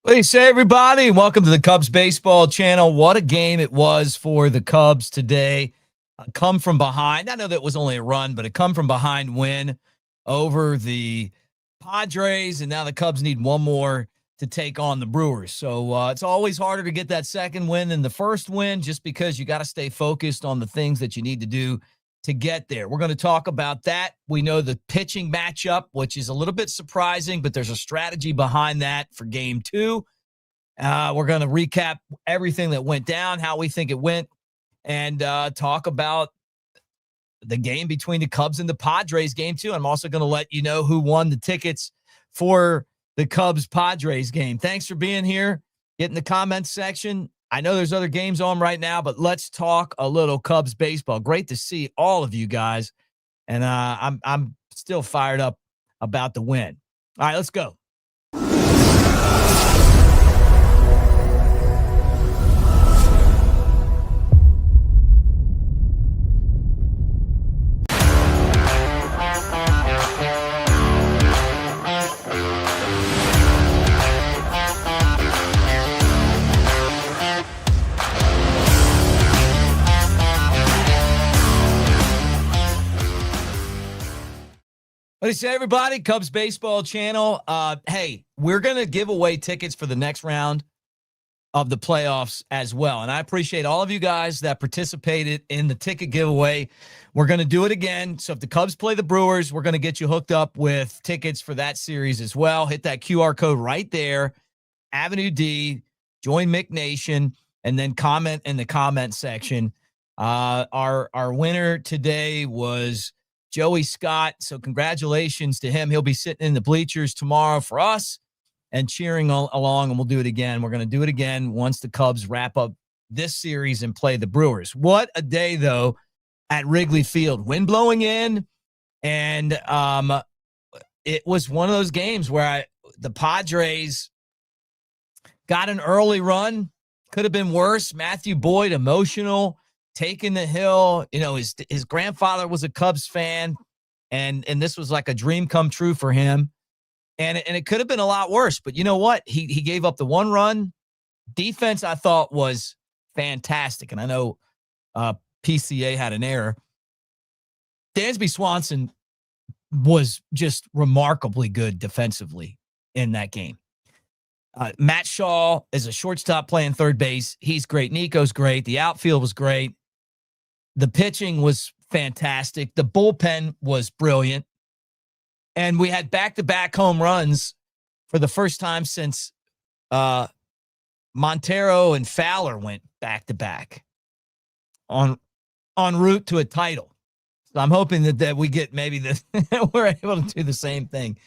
What do you say, everybody? Welcome to the Cubs baseball channel. What a game it was for the Cubs today. A come from behind. I know that was only a run, but a come from behind win over the Padres, and now the Cubs need one more to take on the Brewers. So it's always harder to get that second win than the first win, just because you got to stay focused on the things that you need to do to get there. We're going to talk about that. We know the pitching matchup, which is a little bit surprising, but there's a strategy behind that for game two. We're going to recap everything that went down, how we think it went, and talk about the game between the Cubs and the Padres game two. I'm also going to let you know who won the tickets for the Cubs-Padres game. Thanks for being here. Get in the comments section. I know there's other games on right now, but let's talk a little Cubs baseball. Great to see all of you guys, and I'm still fired up about the win. All right, let's go. What do you say, everybody? Cubs baseball channel. Hey, we're going to give away tickets for the next round of the playoffs as well. And I appreciate all of you guys that participated in the ticket giveaway. We're going to do it again. So if the Cubs play the Brewers, we're going to get you hooked up with tickets for that series as well. Hit that QR code right there, AveD, join Mick Nation, and then comment in the comment section. Our winner today was Joey Scott. So congratulations to him. He'll be sitting in the bleachers tomorrow for us and cheering along, and we'll do it again. We're going to do it again once the Cubs wrap up this series and play the Brewers. What a day, though, at Wrigley Field. Wind blowing in, and it was one of those games where the Padres got an early run. Could have been worse. Matthew Boyd, emotional, taking the hill. You know, his grandfather was a Cubs fan, and this was like a dream come true for him. And it could have been a lot worse. But you know what? He gave up the one run. Defense, I thought, was fantastic. And I know PCA had an error. Dansby Swanson was just remarkably good defensively in that game. Matt Shaw is a shortstop playing third base. He's great. Nico's great. The outfield was great. The pitching was fantastic. The bullpen was brilliant. And we had back-to-back home runs for the first time since Montero and Fowler went back-to-back en route to a title. So I'm hoping that we get maybe we're able to do the same thing.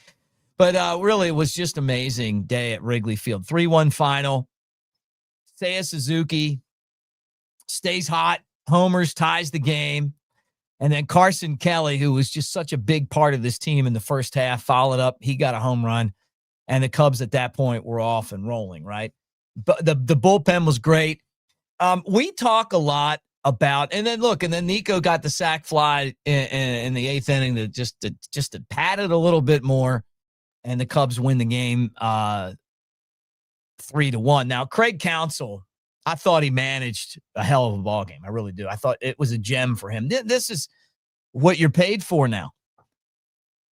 But really, it was just an amazing day at Wrigley Field. 3-1 final. Seiya Suzuki stays hot. Homers, ties the game. And then Carson Kelly, who was just such a big part of this team in the first half, followed up. He got a home run. And the Cubs at that point were off and rolling, right? But the bullpen was great. We talk a lot about, and then Nico got the sac fly in the eighth inning to just to pad it a little bit more. And the Cubs win the game 3-1. Now, Craig Counsell, I thought he managed a hell of a ball game. I really do. I thought it was a gem for him. This is what you're paid for now.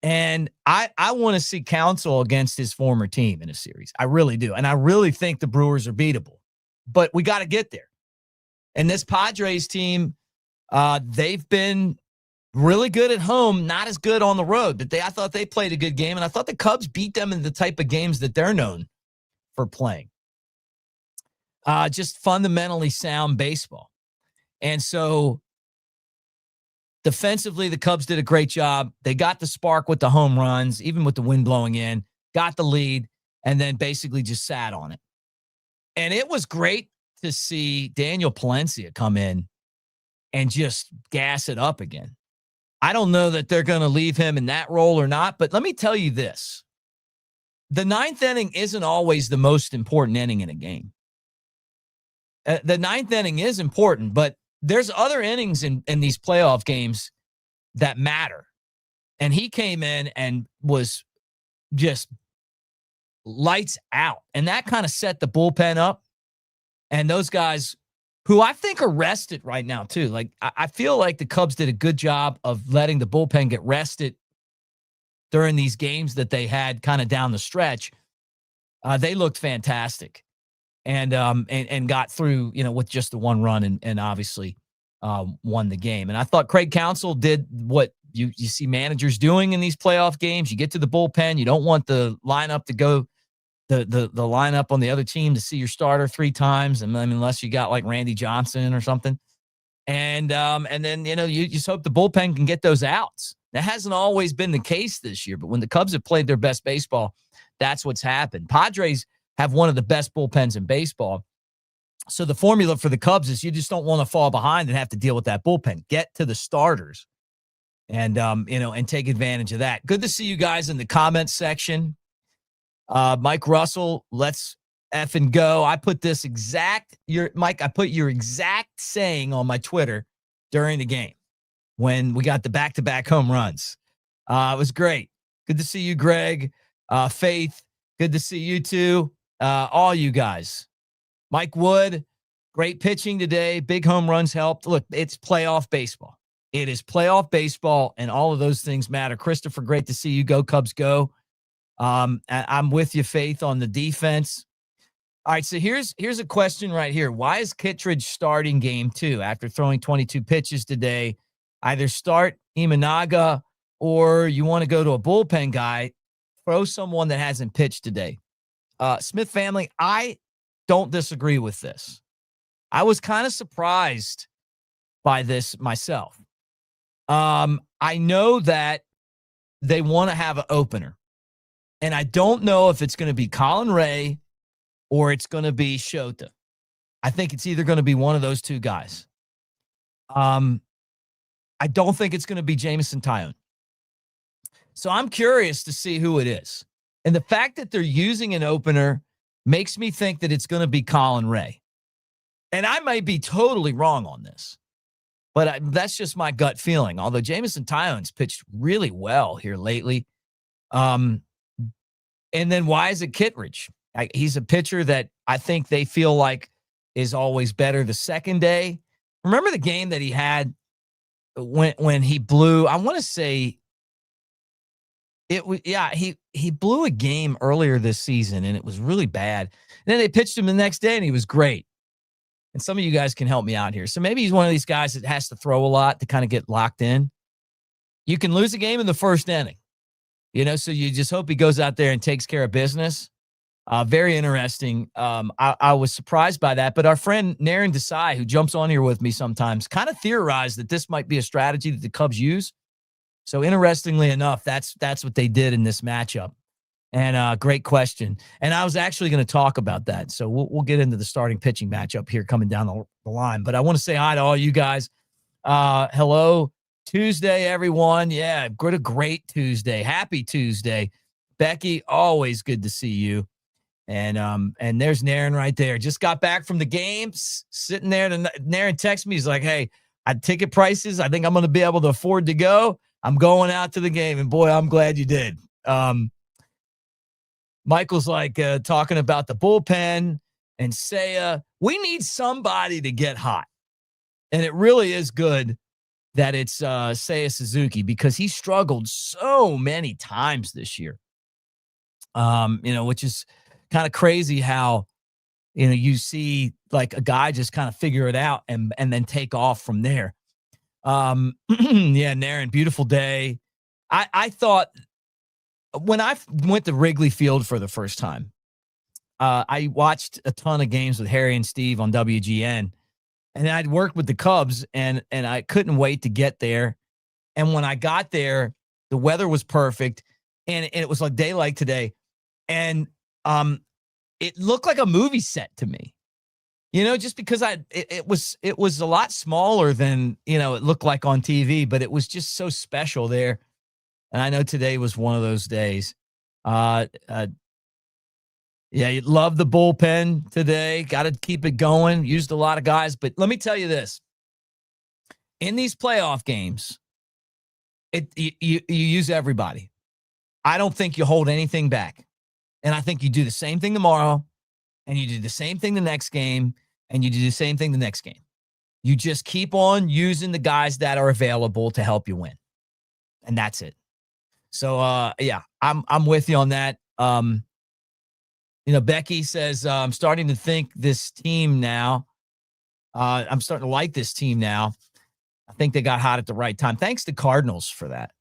And I want to see Counsell against his former team in a series. I really do. And I really think the Brewers are beatable. But we got to get there. And this Padres team, they've been really good at home, not as good on the road. But I thought they played a good game. And I thought the Cubs beat them in the type of games that they're known for playing. Just fundamentally sound baseball. And so defensively, the Cubs did a great job. They got the spark with the home runs, even with the wind blowing in, got the lead, and then basically just sat on it. And it was great to see Daniel Palencia come in and just gas it up again. I don't know that they're going to leave him in that role or not, but let me tell you this. The ninth inning isn't always the most important inning in a game. The ninth inning is important, but there's other innings in these playoff games that matter. And he came in and was just lights out. And that kind of set the bullpen up. And those guys who I think are rested right now, too. Like, I feel like the Cubs did a good job of letting the bullpen get rested during these games that they had kind of down the stretch. They looked fantastic and got through, with just the one run and obviously won the game. And I thought Craig Counsell did what you see managers doing in these playoff games. You get to the bullpen. You don't want the lineup to go the lineup on the other team to see your starter 3 times. And unless you got like Randy Johnson or something. And then, you just hope the bullpen can get those outs. That hasn't always been the case this year, but when the Cubs have played their best baseball, that's what's happened. Padres have one of the best bullpens in baseball. So the formula for the Cubs is you just don't want to fall behind and have to deal with that bullpen. Get to the starters and take advantage of that. Good to see you guys in the comments section. Mike Russell, let's effing go. I put Mike, I put your exact saying on my Twitter during the game when we got the back-to-back home runs. It was great. Good to see you, Greg. Faith, good to see you too. All you guys. Mike Wood, great pitching today. Big home runs helped. Look, it's playoff baseball. It is playoff baseball, and all of those things matter. Christopher, great to see you. Go Cubs, go. I'm with you, Faith, on the defense. All right, so here's a question right here. Why is Kittredge starting game 2 after throwing 22 pitches today? Either start Imanaga or you want to go to a bullpen guy, throw someone that hasn't pitched today. Smith family, I don't disagree with this. I was kind of surprised by this myself. I know that they want to have an opener, and I don't know if it's going to be Colin Ray or it's going to be Shota. I think it's either going to be one of those 2 guys. I don't think it's going to be Jameson Taillon. So I'm curious to see who it is. And the fact that they're using an opener makes me think that it's going to be Colin Ray. And I might be totally wrong on this, but that's just my gut feeling. Although Jameson Taillon's pitched really well here lately. And then why is it Kittredge? He's a pitcher that I think they feel like is always better the second day. Remember the game that he had when he blew, I want to say it was, he blew a game earlier this season and it was really bad. And then they pitched him the next day and he was great. And some of you guys can help me out here. So maybe he's one of these guys that has to throw a lot to kind of get locked in. You can lose a game in the first inning, so you just hope he goes out there and takes care of business. Very interesting. I was surprised by that, but our friend Naren Desai, who jumps on here with me sometimes, kind of theorized that this might be a strategy that the Cubs use. So interestingly enough, that's what they did in this matchup. And great question. And I was actually going to talk about that. So we'll get into the starting pitching matchup here coming down the line. But I want to say hi to all you guys. Hello, Tuesday, everyone. Yeah, what a great Tuesday. Happy Tuesday. Becky, always good to see you. And there's Naren right there. Just got back from the games, sitting there. Naren texted me. He's like, hey, ticket prices, I think I'm going to be able to afford to go. I'm going out to the game. And boy, I'm glad you did. Michael's like talking about the bullpen and Seiya. We need somebody to get hot. And it really is good that it's Seiya Suzuki because he struggled so many times this year. Which is kind of crazy how, you see like a guy just kind of figure it out and then take off from there. Yeah, Naren, beautiful day. I thought when I went to Wrigley Field for the first time, I watched a ton of games with Harry and Steve on WGN, and I'd worked with the Cubs and I couldn't wait to get there. And when I got there, the weather was perfect and it was like daylight today. And it looked like a movie set to me, just because it was a lot smaller than, it looked like on TV, but it was just so special there. And I know today was one of those days. Yeah, you love the bullpen today. Got to keep it going. Used a lot of guys. But let me tell you this. In these playoff games, you use everybody. I don't think you hold anything back. And I think you do the same thing tomorrow, and you do the same thing the next game, and you do the same thing the next game. You just keep on using the guys that are available to help you win. And that's it. So yeah, I'm with you on that. Becky says, I'm starting to think this team now. I'm starting to like this team now. I think they got hot at the right time. Thanks to Cardinals for that.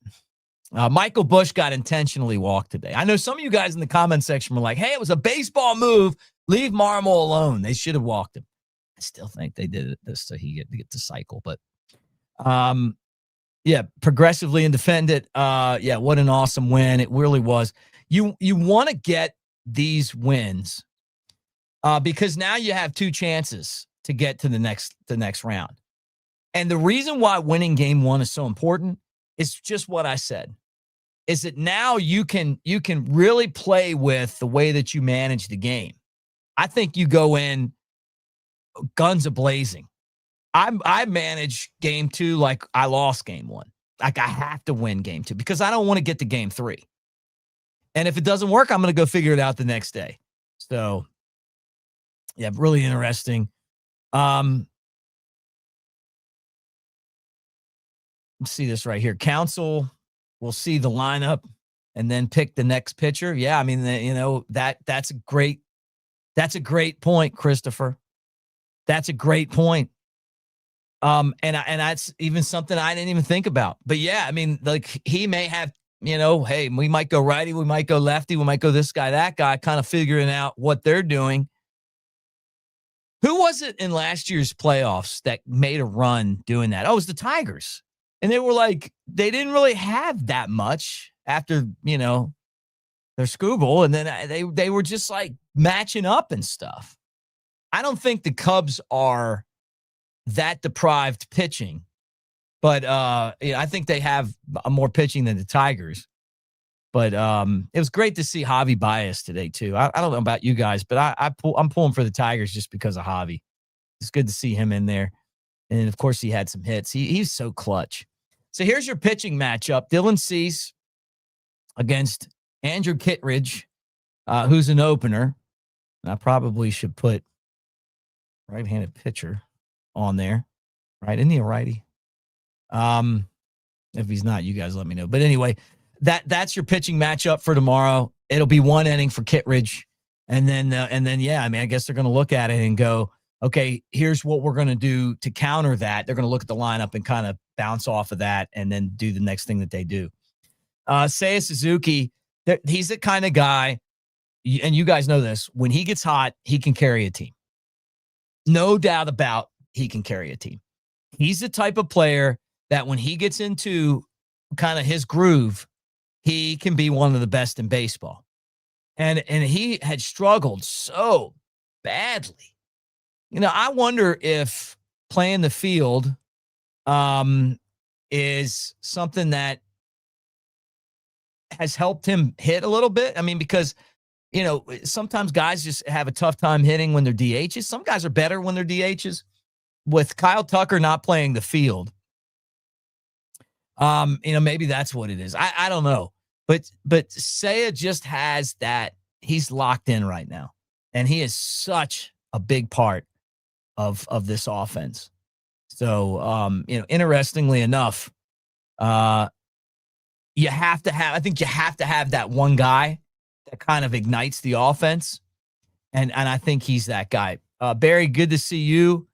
Michael Bush got intentionally walked today. I know some of you guys in the comment section were like, hey, it was a baseball move. Leave Marmol alone. They should have walked him. I still think they did it just so he get to cycle. But yeah, progressively and defend it. Yeah, what an awesome win. It really was. You want to get these wins because now you have two chances to get to the next round. And the reason why winning game one is so important is just what I said, is that now you can really play with the way that you manage the game. I think you go in guns a-blazing. I manage game two like I lost game one. Like I have to win game two because I don't want to get to game three. And if it doesn't work, I'm going to go figure it out the next day. So, yeah, really interesting. Let's see this right here. Council will see the lineup and then pick the next pitcher. Yeah, I mean, that's a great point, Christopher. That's a great point. And that's even something I didn't even think about. But yeah, I mean, like he may have, hey, we might go righty, we might go lefty, we might go this guy, that guy, kind of figuring out what they're doing. Who was it in last year's playoffs that made a run doing that? Oh, it was the Tigers. And they were like, they didn't really have that much after, their Scooble. And then they were just like matching up and stuff. I don't think the Cubs are that deprived pitching, but I think they have more pitching than the Tigers. But it was great to see Javi Baez today too. I don't know about you guys, but I'm pulling for the Tigers just because of Javi. It's good to see him in there, and of course he had some hits. He's so clutch. So here's your pitching matchup: Dylan Cease against Andrew Kittredge, who's an opener. And I probably should put right-handed pitcher on there, right? Isn't he a righty? If he's not, you guys let me know. But anyway, that's your pitching matchup for tomorrow. It'll be one inning for Kittredge, and then yeah, I mean, I guess they're going to look at it and go, okay, here's what we're going to do to counter that. They're going to look at the lineup and kind of bounce off of that, and then do the next thing that they do. Seiya Suzuki, he's the kind of guy, and you guys know this. When he gets hot, he can carry a team. No doubt about he can carry a team. He's the type of player that when he gets into kind of his groove, he can be one of the best in baseball. And he had struggled so badly. I wonder if playing the field is something that has helped him hit a little bit. I mean, because sometimes guys just have a tough time hitting when they're DHs. Some guys are better when they're DHs. With Kyle Tucker not playing the field, maybe that's what it is. I don't know. But Seiya just has that. He's locked in right now. And he is such a big part of this offense. So, interestingly enough, I think you have to have that one guy that kind of ignites the offense. And I think he's that guy. Barry, good to see you.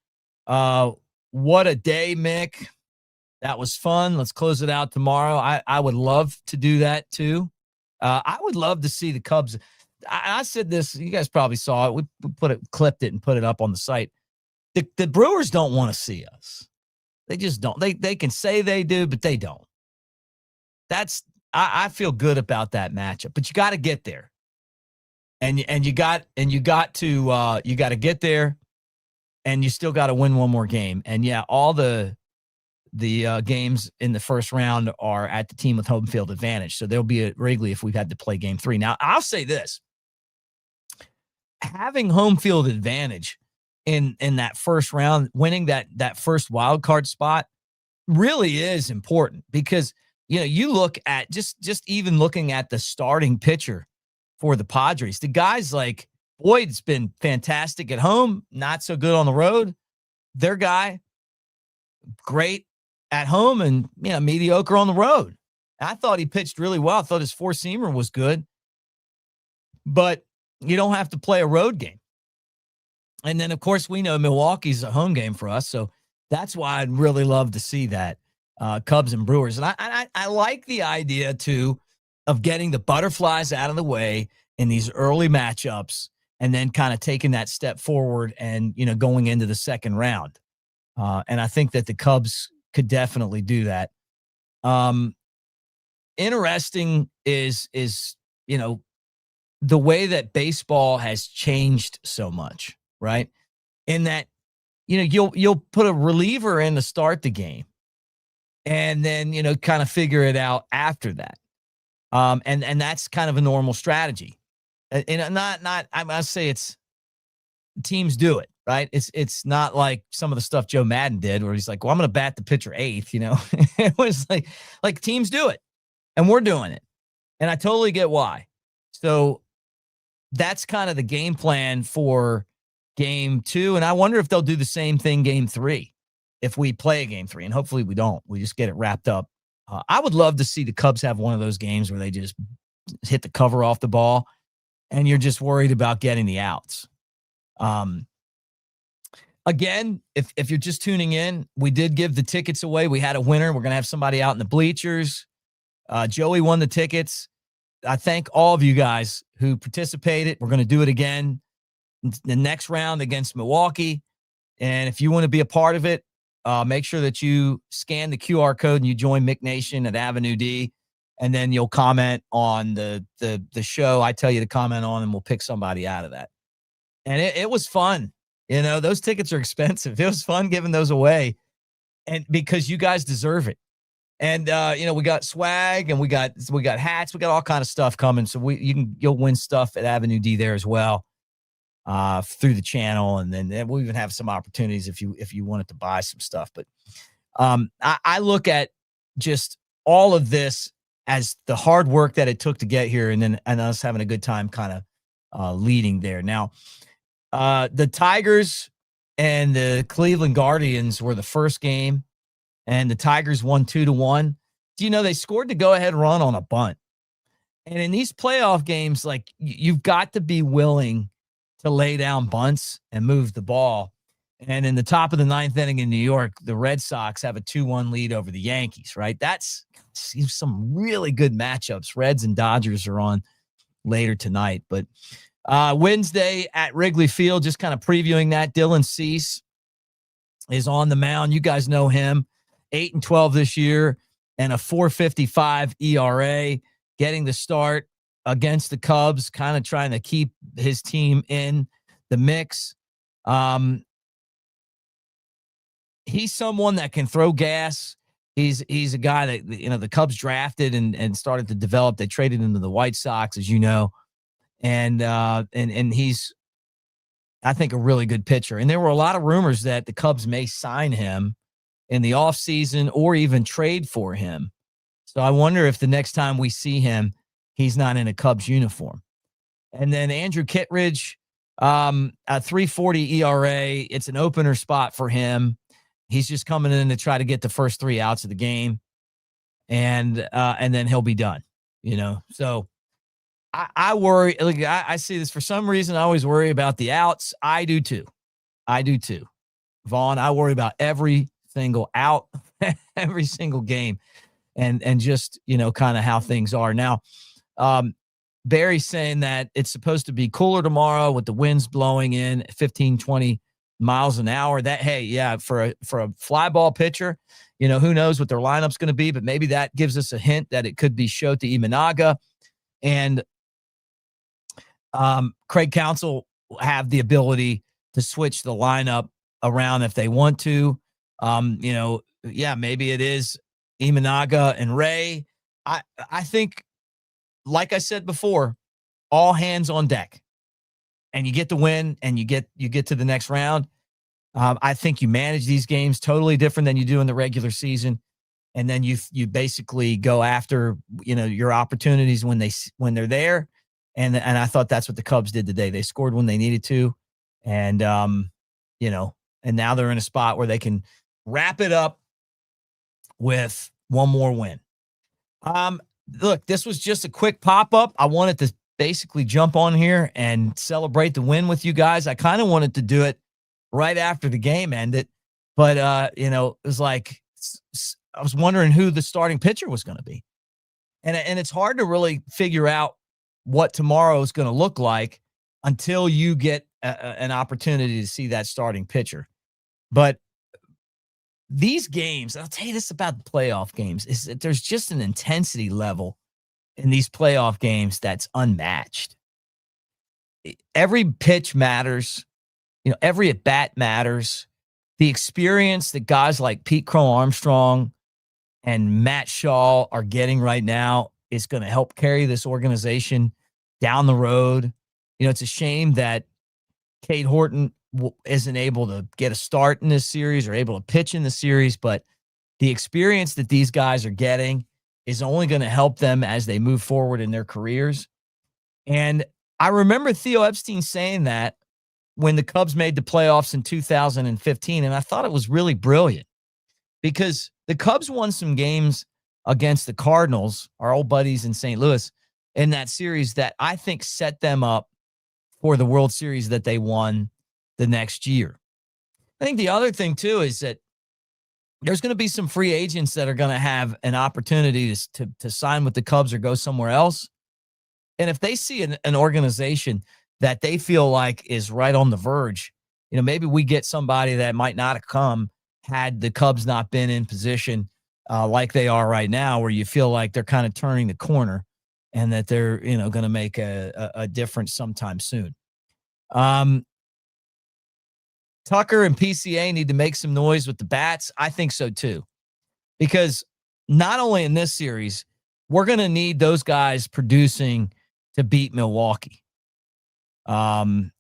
What a day, Mick. That was fun. Let's close it out tomorrow. I would love to do that too. I would love to see the Cubs. I said this, you guys probably saw it. We clipped it and put it up on the site. The Brewers don't want to see us. They just don't. They can say they do, but they don't. I feel good about that matchup, but you got to get there. And you got to get there, and you still got to win one more game. And yeah, all the games in the first round are at the team with home field advantage. So there'll be at Wrigley if we've had to play game 3. Now, I'll say this. Having home field advantage in that first round, winning that first wild card spot really is important because, you look at just even looking at the starting pitcher for the Padres. The guys like Boyd's been fantastic at home, not so good on the road. Their guy, great at home and mediocre on the road. I thought he pitched really well. I thought his four-seamer was good. But you don't have to play a road game. And then, of course, we know Milwaukee's a home game for us. So that's why I'd really love to see that, Cubs and Brewers. And I like the idea, too, of getting the butterflies out of the way in these early matchups and then kind of taking that step forward and, going into the second round. And I think that the Cubs could definitely do that. Interesting is the way that baseball has changed so much, right? In that, you'll put a reliever in to start the game and then, kind of figure it out after that. And that's kind of a normal strategy. And I must say it's teams do it, right? It's not like some of the stuff Joe Madden did where he's like, well, I'm going to bat the pitcher eighth, It was like teams do it and we're doing it. And I totally get why. So that's kind of the game plan for game 2. And I wonder if they'll do the same thing game 3 if we play game 3. And hopefully we don't. We just get it wrapped up. I would love to see the Cubs have one of those games where they just hit the cover off the ball and you're just worried about getting the outs. Again, if you're just tuning in, we did give the tickets away. We had a winner. We're going to have somebody out in the bleachers. Joey won the tickets. I thank all of you guys who participated. We're going to do it again the next round against Milwaukee. And if you want to be a part of it, make sure that you scan the QR code and you join Mick Nation at AveD. And then you'll comment on the show I tell you to comment on, and we'll pick somebody out of that. And it was fun. Those tickets are expensive. It was fun giving those away, and because you guys deserve it. And we got swag and we got hats, we got all kind of stuff coming. So you'll win stuff at AveD there as well, through the channel, and then we'll even have some opportunities if you wanted to buy some stuff. But I look at just all of this as the hard work that it took to get here, and us having a good time kind of leading there. Now, the Tigers and the Cleveland Guardians were the first game, and the Tigers won 2-1. They scored the go-ahead run on a bunt. And in these playoff games, like, you've got to be willing to lay down bunts and move the ball. And in the top of the 9th inning in New York, the Red Sox have a 2-1 lead over the Yankees, right? That's some really good matchups. Reds and Dodgers are on later tonight. But Wednesday at Wrigley Field, just kind of previewing that, Dylan Cease is on the mound. You guys know him. 8-12 this year and a 4.55 ERA, getting the start against the Cubs, kind of trying to keep his team in the mix. He's someone that can throw gas. He's a guy that, the Cubs drafted and started to develop. They traded into the White Sox, as you know. And he's, I think, a really good pitcher. And there were a lot of rumors that the Cubs may sign him in the offseason or even trade for him. So I wonder if the next time we see him, he's not in a Cubs uniform. And then Andrew Kittredge, a 3.40 ERA. It's an opener spot for him. He's just coming in to try to get the first 3 outs of the game. And then he'll be done, So I worry. Look, I see this for some reason. I always worry about the outs. I do too. Vaughn, I worry about every single out, every single game, and just, kind of how things are now. Barry's saying that it's supposed to be cooler tomorrow with the winds blowing in 15, 20 miles an hour. That, hey, yeah, for a fly ball pitcher, who knows what their lineup's going to be, but maybe that gives us a hint that it could be Shota Imanaga. And Craig Counsell have the ability to switch the lineup around if they want to. Maybe it is Imanaga and Ray. I think, like I said before, all hands on deck, and you get the win, and you get to the next round. I think you manage these games totally different than you do in the regular season, and then you basically go after your opportunities when they're there. And I thought that's what the Cubs did today. They scored when they needed to. And, you know, and now they're in a spot where they can wrap it up with one more win. Look, this was just a quick pop-up. I wanted to basically jump on here and celebrate the win with you guys. I kind of wanted to do it right after the game ended, but, you know, it was like I was wondering who the starting pitcher was going to be. And it's hard to really figure out what tomorrow is going to look like until you get an opportunity to see that starting pitcher. But these games, I'll tell you this about the playoff games, is that there's just an intensity level in these playoff games that's unmatched. Every pitch matters. You know, every at-bat matters. The experience that guys like Pete Crow Armstrong and Matt Shaw are getting right now is going to help carry this organization down the road. You know, it's a shame that Cade Horton isn't able to get a start in this series or able to pitch in the series, but the experience that these guys are getting is only going to help them as they move forward in their careers. And I remember Theo Epstein saying that when the Cubs made the playoffs in 2015, and I thought it was really brilliant because the Cubs won some games against the Cardinals, our old buddies in St. Louis, in that series that I think set them up for the World Series that they won the next year. I think the other thing, too, is that there's going to be some free agents that are going to have an opportunity to sign with the Cubs or go somewhere else. And if they see an organization that they feel like is right on the verge, you know, maybe we get somebody that might not have come had the Cubs not been in position like they are right now, where you feel like they're kind of turning the corner and that they're, you know, going to make a difference sometime soon. Tucker and PCA need to make some noise with the bats. I think so too, because not only in this series, we're going to need those guys producing to beat Milwaukee. No,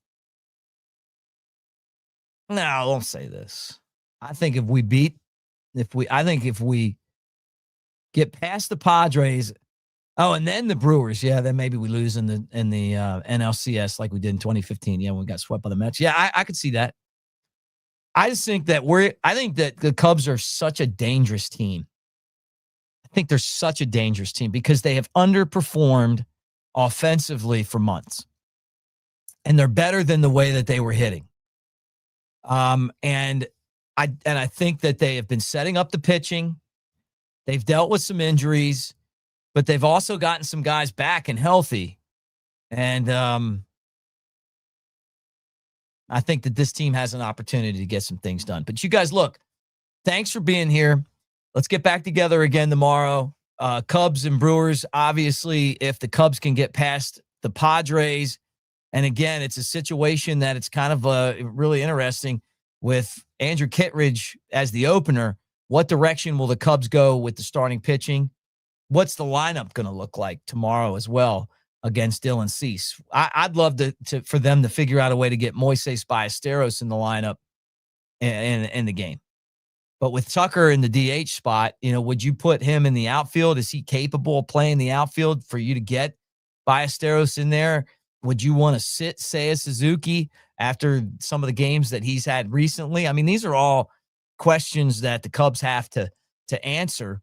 I won't say this. I think if we get past the Padres, and then the Brewers, then maybe we lose in the NLCS like we did in 2015. Yeah, when we got swept by the Mets. Yeah, I could see that. I just think that I think that the Cubs are such a dangerous team. I think they're such a dangerous team because they have underperformed offensively for months. And they're better than the way that they were hitting. And I think that they have been setting up the pitching. They've dealt with some injuries, but they've also gotten some guys back and healthy. And I think that this team has an opportunity to get some things done. But you guys, look, thanks for being here. Let's get back together again tomorrow. Cubs and Brewers, obviously, if the Cubs can get past the Padres. And again, it's a situation that it's kind of really interesting with Andrew Kittredge as the opener. What direction will the Cubs go with the starting pitching? What's the lineup going to look like tomorrow as well against Dylan Cease? I'd love for them to figure out a way to get Moises Ballesteros in the lineup in the game. But with Tucker in the DH spot, you know, would you put him in the outfield? Is he capable of playing the outfield for you to get Ballesteros in there? Would you want to sit Seiya Suzuki after some of the games that he's had recently? I mean, these are all questions that the Cubs have to answer,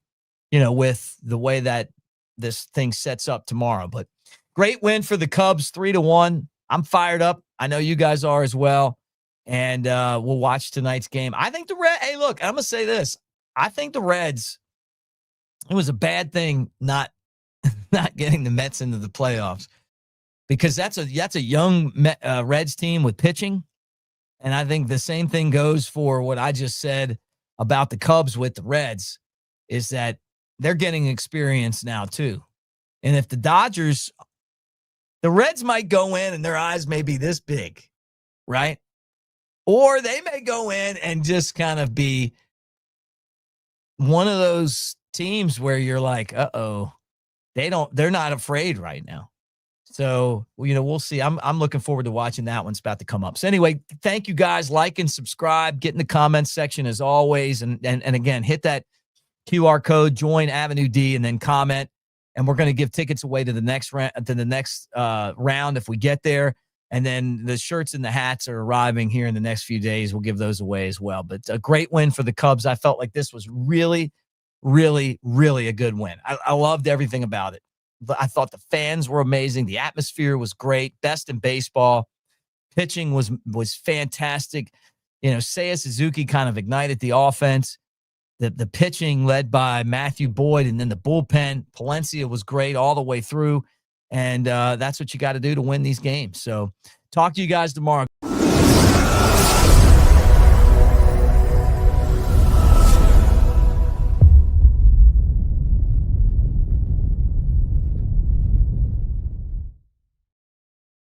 you know, with the way that this thing sets up tomorrow. But great win for the Cubs, 3-1. I'm fired up. I know you guys are as well. And we'll watch tonight's game. I think hey, look, I'm going to say this. I think the Reds, it was a bad thing not getting the Mets into the playoffs. Because that's a young Reds team with pitching. And I think the same thing goes for what I just said about the Cubs with the Reds, is that they're getting experience now too. And if the Reds might go in and their eyes may be this big, right? Or they may go in and just kind of be one of those teams where you're like, they're not afraid right now. So, you know, we'll see. I'm looking forward to watching that one. It's about to come up. So anyway, thank you guys. Like and subscribe. Get in the comments section as always. And again, hit that QR code, join AveD, and then comment. and we're going to give tickets away to the next round if we get there. And then the shirts and the hats are arriving here in the next few days. We'll give those away as well. But a great win for the Cubs. I felt like this was really, really, really a good win. I loved everything about it. I thought the fans were amazing. The atmosphere was great. Best in baseball. Pitching was fantastic. Seiya Suzuki kind of ignited the offense. The pitching led by Matthew Boyd, and then the bullpen. Palencia was great all the way through. And that's what you got to do to win these games. So talk to you guys tomorrow.